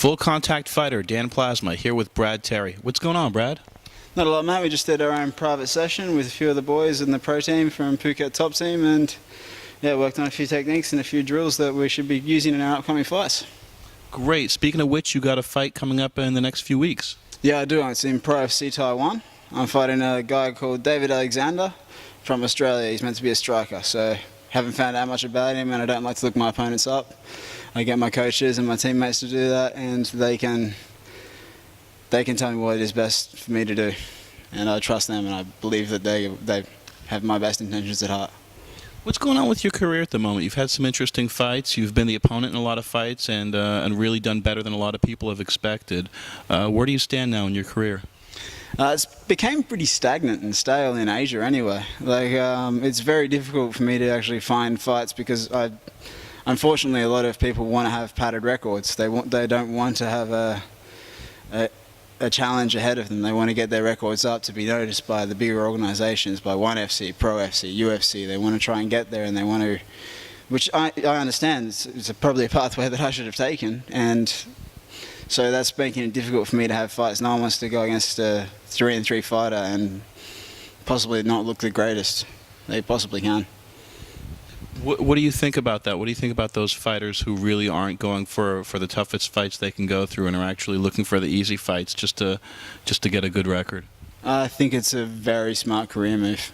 Full contact fighter Dan Plasma here with Brad Terry. What's going on, Brad? Not a lot, mate. We just did our own private session with a few of the boys in the pro team from Phuket Top Team, and yeah, worked on a few techniques and a few drills that we should be using in our upcoming fights. Great. Speaking of which, you got a fight coming up in the next few weeks. Yeah, I do. It's in Pro FC Taiwan. I'm fighting a guy called David Alexander from Australia. He's meant to be a striker, so haven't found out much about him, and I don't like to look my opponents up. I get my coaches and my teammates to do that, and they can tell me what is best for me to do, and I trust them, and I believe that they have my best intentions at heart. What's going on with your career at the moment? You've had some interesting fights. You've been the opponent in a lot of fights, and really done better than a lot of people have expected. Where do you stand now in your career? It's became pretty stagnant and stale in Asia anyway. It's very difficult for me to actually find fights because unfortunately a lot of people want to have padded records. They don't want to have a challenge ahead of them. They want to get their records up to be noticed by the bigger organizations, by ONE FC, Pro FC, UFC. They want to try and get there, and they want to, which I understand. It's probably a pathway that I should have taken, and so that's making it difficult for me to have fights. No one wants to go against a 3-3 fighter and possibly not look the greatest they possibly can. What do you think about that? What do you think about those fighters who really aren't going for the toughest fights they can go through and are actually looking for the easy fights just to get a good record? I think it's a very smart career move.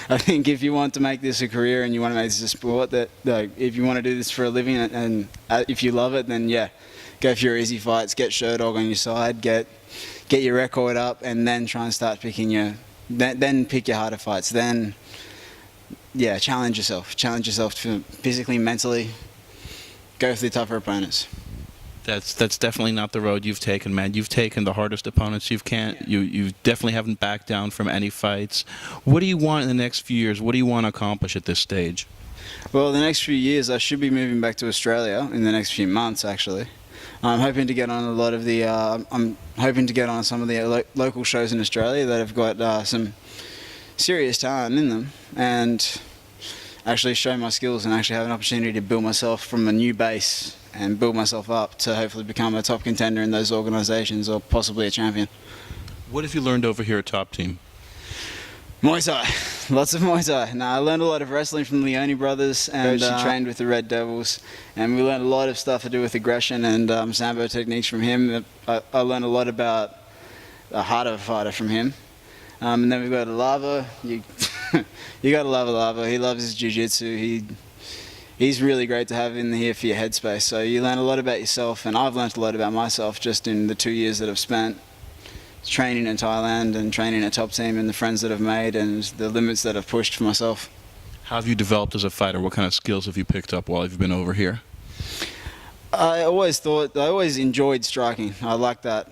I think if you want to make this a career and you want to make this a sport, if you want to do this for a living and if you love it, then yeah, go for your easy fights, get Sherdog on your side, get your record up, and then try and start picking then pick your harder fights. Then yeah, challenge yourself physically, mentally. Go for the tougher opponents. That's definitely not the road you've taken, man. You've taken the hardest opponents you definitely haven't backed down from any fights. What do you want in the next few years? What do you want to accomplish at this stage? Well, the next few years I should be moving back to Australia in the next few months, actually. I'm hoping to get on a lot of the I'm hoping to get on some of the local shows in Australia that have got some serious talent in them, and actually show my skills and actually have an opportunity to build myself from a new base and build myself up to hopefully become a top contender in those organizations or possibly a champion. What have you learned over here at Top Team? Muay Thai. Lots of Muay Thai. I learned a lot of wrestling from the Leone brothers, and she trained with the Red Devils, and we learned a lot of stuff to do with aggression and sambo techniques from him. I learned a lot about the heart of a fighter from him. And then we've got Lava. You got to love Lava. He loves his jiu-jitsu. He's really great to have in here for your headspace. So you learn a lot about yourself, and I've learned a lot about myself just in the 2 years that I've spent training in Thailand and training at Top Team, and the friends that I've made and the limits that I've pushed for myself. How have you developed as a fighter? What kind of skills have you picked up while you've been over here? I always enjoyed striking. I like that.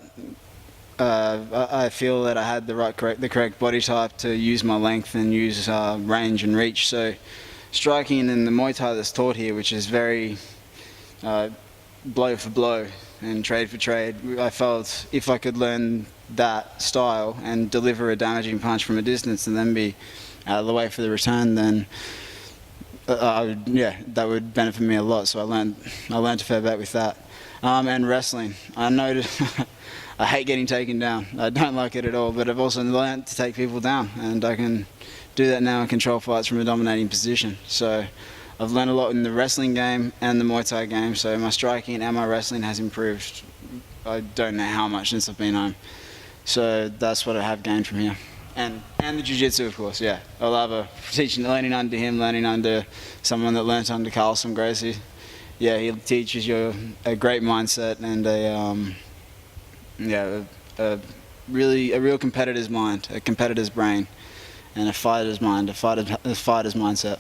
I feel that I had the correct body type to use my length and use range and reach. So striking in the Muay Thai that's taught here, which is very blow for blow and trade for trade, I felt if I could learn that style and deliver a damaging punch from a distance and then be out of the way for the return, then that would benefit me a lot. So I learned a fair bit with that. And wrestling, I noticed. I hate getting taken down. I don't like it at all, but I've also learned to take people down, and I can do that now and control fights from a dominating position. So I've learned a lot in the wrestling game and the Muay Thai game, so my striking and my wrestling has improved. I don't know how much since I've been home. So that's what I have gained from here. And the jiu-jitsu, of course, yeah. I love learning under him, learning under someone that learnt under Carlson Gracie. Yeah, he teaches you a great mindset and a real competitor's mind, a competitor's brain, and a fighter's mind, a fighter's mindset.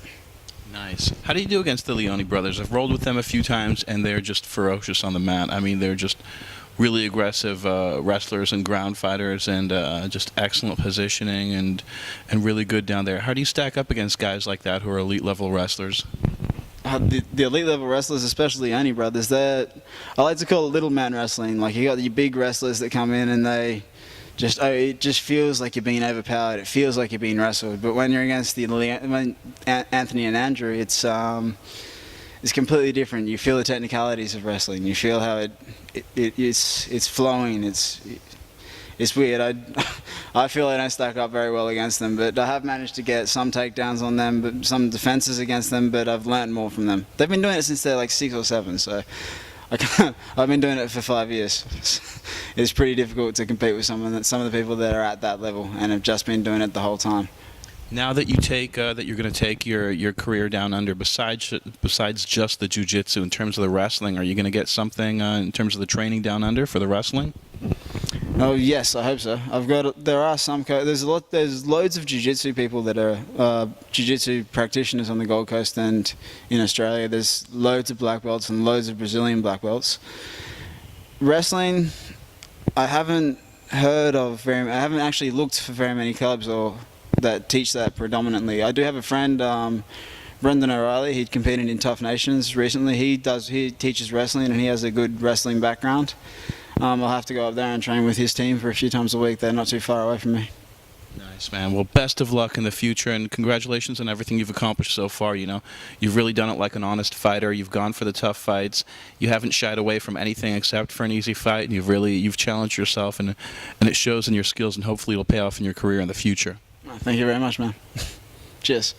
Nice. How do you do against the Leone brothers? I've rolled with them a few times, and they're just ferocious on the mat. I mean, they're just really aggressive wrestlers and ground fighters, and just excellent positioning and really good down there. How do you stack up against guys like that who are elite level wrestlers? The elite level wrestlers, especially Leone brothers, I like to call it little man wrestling. Like, you got your big wrestlers that come in and it just feels like you're being overpowered. It feels like you're being wrestled. But when you're against Anthony and Andrew, it's completely different. You feel the technicalities of wrestling. You feel how it's flowing. It's weird. I feel I don't stack up very well against them, but I have managed to get some takedowns on them, but some defenses against them. But I've learned more from them. They've been doing it since they're like 6 or 7, so I've been doing it for 5 years. It's pretty difficult to compete with some of the people that are at that level and have just been doing it the whole time. Now that you're going to take your career down under, besides just the jiu-jitsu, in terms of the wrestling, are you going to get something in terms of the training down under for the wrestling? Oh yes, I hope so. There's loads of jiu-jitsu people that are jiu-jitsu practitioners on the Gold Coast and in Australia. There's loads of black belts and loads of Brazilian black belts. Wrestling, I haven't actually looked for very many clubs that teach that predominantly. I do have a friend, Brendan O'Reilly. He competed in Tough Nations recently. He teaches wrestling and he has a good wrestling background. I'll have to go up there and train with his team for a few times a week. They're not too far away from me. Nice, man. Well, best of luck in the future, and congratulations on everything you've accomplished so far. You know, you've really done it like an honest fighter. You've gone for the tough fights. You haven't shied away from anything except for an easy fight, and you've challenged yourself, and it shows in your skills, and hopefully it'll pay off in your career in the future. Thank you very much, man. Cheers.